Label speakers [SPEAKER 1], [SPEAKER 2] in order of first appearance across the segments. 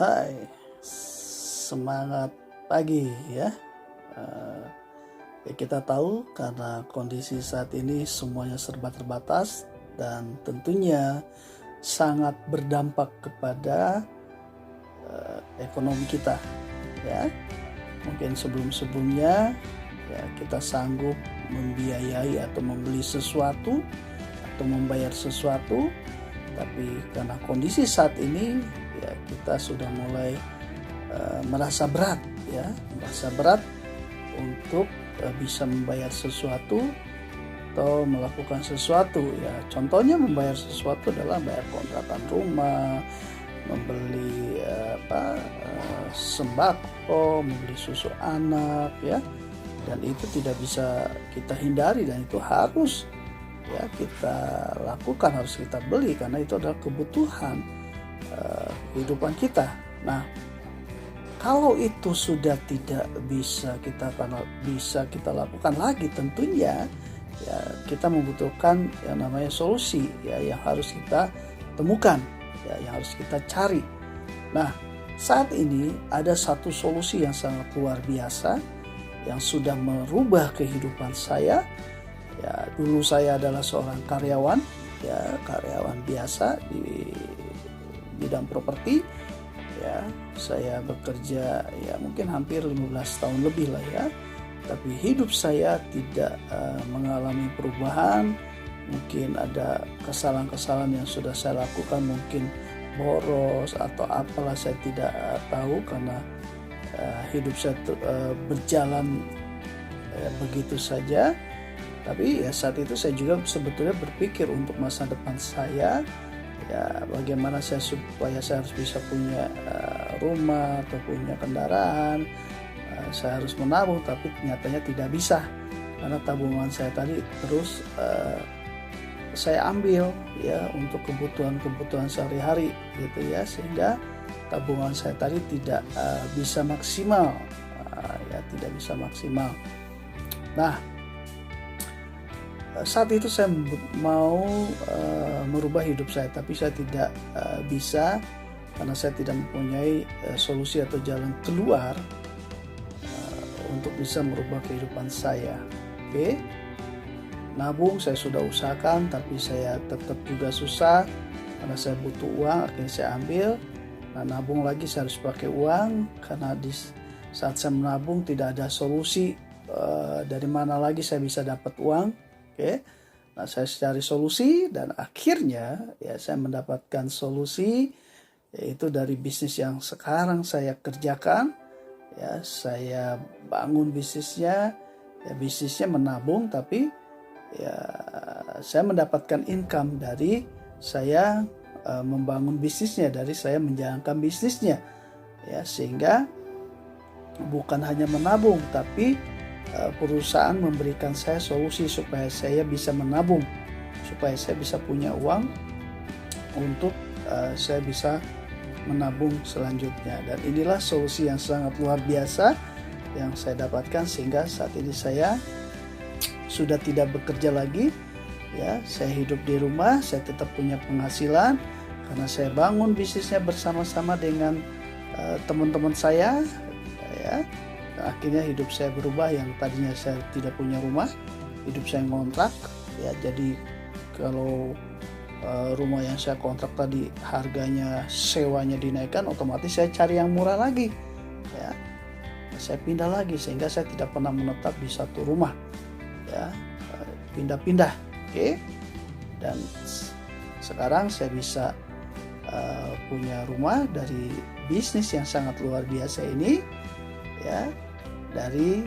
[SPEAKER 1] Hai, semangat pagi ya. Kita tahu karena kondisi saat ini semuanya serba terbatas dan tentunya sangat berdampak kepada ekonomi kita ya. Mungkin sebelum-sebelumnya ya kita sanggup membiayai atau membeli sesuatu atau membayar sesuatu, tapi karena kondisi saat ini ya kita sudah mulai merasa berat untuk bisa membayar sesuatu atau melakukan sesuatu ya. Contohnya membayar sesuatu adalah bayar kontrakan rumah, membeli sembako, membeli susu anak ya. Dan itu tidak bisa kita hindari dan itu harus ya kita lakukan, harus kita beli karena itu adalah kebutuhan kehidupan kita. Nah, kalau itu sudah tidak bisa kita lakukan lagi, tentunya ya kita membutuhkan yang namanya solusi ya yang harus kita temukan ya, yang harus kita cari. Nah, saat ini ada satu solusi yang sangat luar biasa yang sudah merubah kehidupan saya. Ya, dulu saya adalah seorang karyawan biasa di bidang properti. Ya, saya bekerja ya mungkin hampir 15 tahun lebih lah ya. Tapi hidup saya tidak mengalami perubahan. Mungkin ada kesalahan-kesalahan yang sudah saya lakukan, mungkin boros atau apalah, saya tidak tahu karena hidup saya berjalan begitu saja. Tapi ya saat itu saya juga sebetulnya berpikir untuk masa depan saya ya, bagaimana supaya saya harus bisa punya rumah atau punya kendaraan. Saya harus menabung, tapi nyatanya tidak bisa karena tabungan saya tadi terus saya ambil ya untuk kebutuhan sehari-hari gitu ya, sehingga tabungan saya tadi tidak bisa maksimal tidak bisa maksimal. Nah, saat itu saya mau merubah hidup saya, tapi saya tidak bisa karena saya tidak mempunyai solusi atau jalan keluar untuk bisa merubah kehidupan saya. Oke. Nabung saya sudah usahakan, tapi saya tetap juga susah karena saya butuh uang, akhirnya saya ambil. Nah, nabung lagi saya harus pakai uang karena di saat saya menabung tidak ada solusi dari mana lagi saya bisa dapat uang. Oke. Nah, saya cari solusi dan akhirnya ya saya mendapatkan solusi, yaitu dari bisnis yang sekarang saya kerjakan. Ya, saya bangun bisnisnya, ya bisnisnya menabung, tapi ya saya mendapatkan income dari saya membangun bisnisnya, dari saya menjalankan bisnisnya. Ya, sehingga bukan hanya menabung, tapi perusahaan memberikan saya solusi supaya saya bisa menabung, supaya saya bisa punya uang untuk saya bisa menabung selanjutnya. Dan inilah solusi yang sangat luar biasa yang saya dapatkan, sehingga saat ini saya sudah tidak bekerja lagi ya. Saya hidup di rumah, saya tetap punya penghasilan karena saya bangun bisnisnya bersama-sama dengan teman-teman saya ya. Dan akhirnya hidup saya berubah, yang tadinya saya tidak punya rumah, hidup saya ngontrak ya. Jadi kalau rumah yang saya kontrak tadi harganya, sewanya dinaikkan, otomatis saya cari yang murah lagi ya. Saya pindah lagi sehingga saya tidak pernah menetap di satu rumah ya, pindah-pindah. Oke. Dan sekarang saya bisa punya rumah dari bisnis yang sangat luar biasa ini ya, dari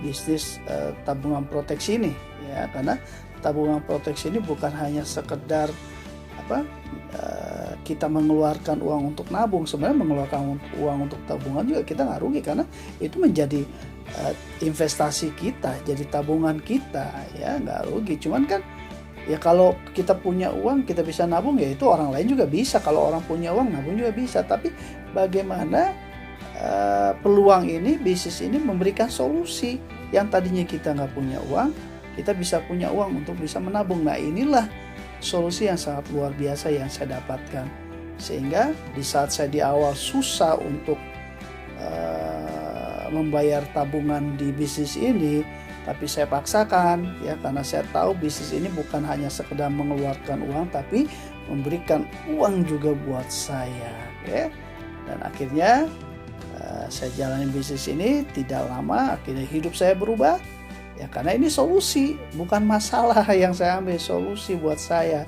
[SPEAKER 1] bisnis tabungan proteksi ini ya. Karena tabungan proteksi ini bukan hanya sekedar kita mengeluarkan uang untuk nabung. Sebenarnya mengeluarkan uang untuk tabungan juga kita nggak rugi karena itu menjadi investasi kita, jadi tabungan kita ya, nggak rugi. Cuman kan ya kalau kita punya uang kita bisa nabung, ya itu orang lain juga bisa. Kalau orang punya uang nabung juga bisa. Tapi bagaimana peluang ini, bisnis ini memberikan solusi yang tadinya kita nggak punya uang, kita bisa punya uang untuk bisa menabung. Nah, inilah solusi yang sangat luar biasa yang saya dapatkan. Sehingga di saat saya di awal susah untuk membayar tabungan di bisnis ini, tapi saya paksakan ya, karena saya tahu bisnis ini bukan hanya sekedar mengeluarkan uang, tapi memberikan uang juga buat saya ya. Dan akhirnya saya jalani bisnis ini tidak lama, akhirnya hidup saya berubah ya, karena ini solusi, bukan masalah yang saya ambil, solusi buat saya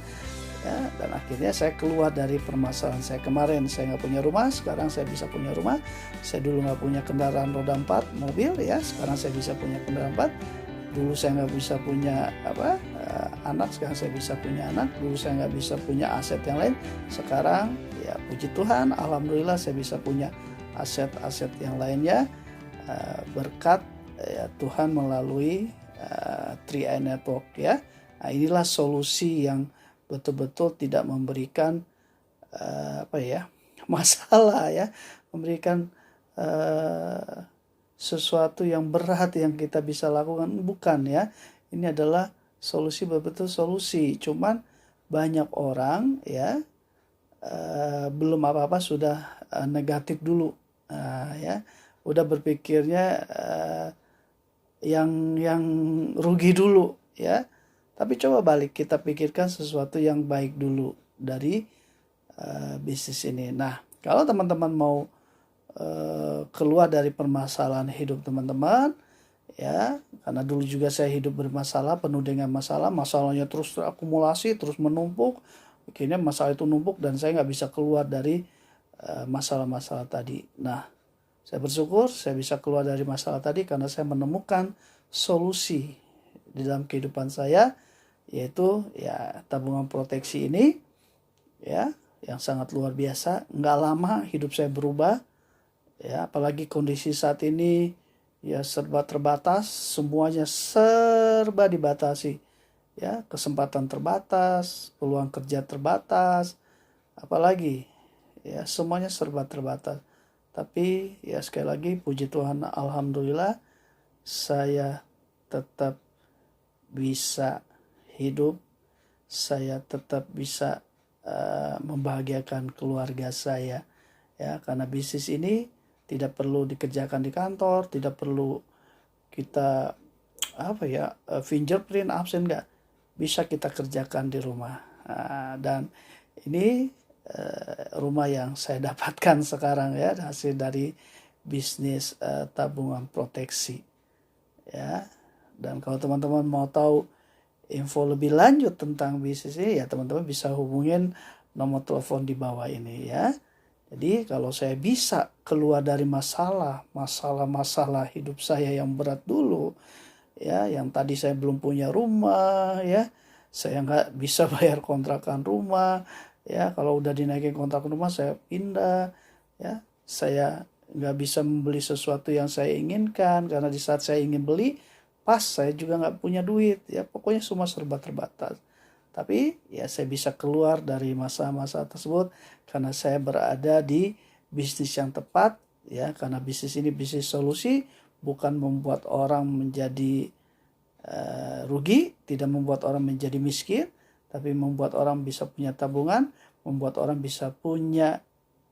[SPEAKER 1] ya. Dan akhirnya saya keluar dari permasalahan saya. Kemarin saya nggak punya rumah, sekarang saya bisa punya rumah. Saya dulu nggak punya kendaraan roda 4 mobil ya, sekarang saya bisa punya kendaraan 4. Dulu saya nggak bisa punya anak, sekarang saya bisa punya anak. Dulu saya nggak bisa punya aset yang lain, sekarang ya puji Tuhan, alhamdulillah saya bisa punya aset-aset yang lainnya berkat ya Tuhan melalui 3i Network ya. Nah, inilah solusi yang betul-betul tidak memberikan masalah ya, memberikan sesuatu yang berat yang kita bisa lakukan, bukan ya. Ini adalah solusi, betul-betul solusi. Cuman banyak orang ya belum apa-apa sudah negatif dulu ya, udah berpikirnya yang rugi dulu ya. Tapi coba balik, kita pikirkan sesuatu yang baik dulu dari bisnis ini. Nah, kalau teman-teman mau keluar dari permasalahan hidup teman-teman, ya, karena dulu juga saya hidup bermasalah, penuh dengan masalah, masalahnya terus terakumulasi, terus menumpuk, akhirnya masalah itu numpuk dan saya nggak bisa keluar dari masalah-masalah tadi. Nah, saya bersyukur saya bisa keluar dari masalah tadi karena saya menemukan solusi di dalam kehidupan saya, yaitu ya tabungan proteksi ini ya, yang sangat luar biasa. Nggak lama hidup saya berubah ya, apalagi kondisi saat ini ya serba terbatas, semuanya serba dibatasi ya, kesempatan terbatas, peluang kerja terbatas, apalagi ya semuanya serba terbatas. Tapi ya sekali lagi puji Tuhan, alhamdulillah saya tetap bisa hidup, saya tetap bisa membahagiakan keluarga saya ya, karena bisnis ini tidak perlu dikerjakan di kantor, tidak perlu kita fingerprint absen, enggak, bisa kita kerjakan di rumah. Dan ini rumah yang saya dapatkan sekarang ya, hasil dari bisnis tabungan proteksi ya. Dan kalau teman-teman mau tahu info lebih lanjut tentang bisnis ini ya, teman-teman bisa hubungin nomor telepon di bawah ini ya. Jadi kalau saya bisa keluar dari masalah hidup saya yang berat dulu ya, yang tadi saya belum punya rumah ya, saya nggak bisa bayar kontrakan rumah ya, kalau udah dinaikin kontrak rumah saya pindah ya, saya nggak bisa membeli sesuatu yang saya inginkan karena di saat saya ingin beli pas saya juga nggak punya duit ya, pokoknya semua serba terbatas. Tapi ya saya bisa keluar dari masa-masa tersebut karena saya berada di bisnis yang tepat ya, karena bisnis ini bisnis solusi, bukan membuat orang menjadi rugi, tidak membuat orang menjadi miskin, tapi membuat orang bisa punya tabungan, membuat orang bisa punya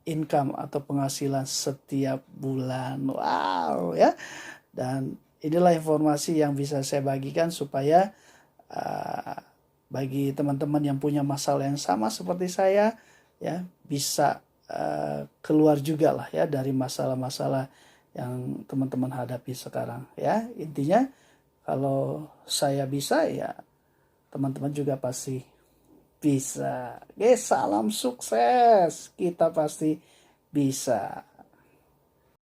[SPEAKER 1] income atau penghasilan setiap bulan. Wow ya. Dan inilah informasi yang bisa saya bagikan supaya bagi teman-teman yang punya masalah yang sama seperti saya ya, bisa keluar juga lah ya dari masalah-masalah yang teman-teman hadapi sekarang ya. Intinya kalau saya bisa ya, teman-teman juga pasti bisa. Oke, salam sukses, kita pasti bisa.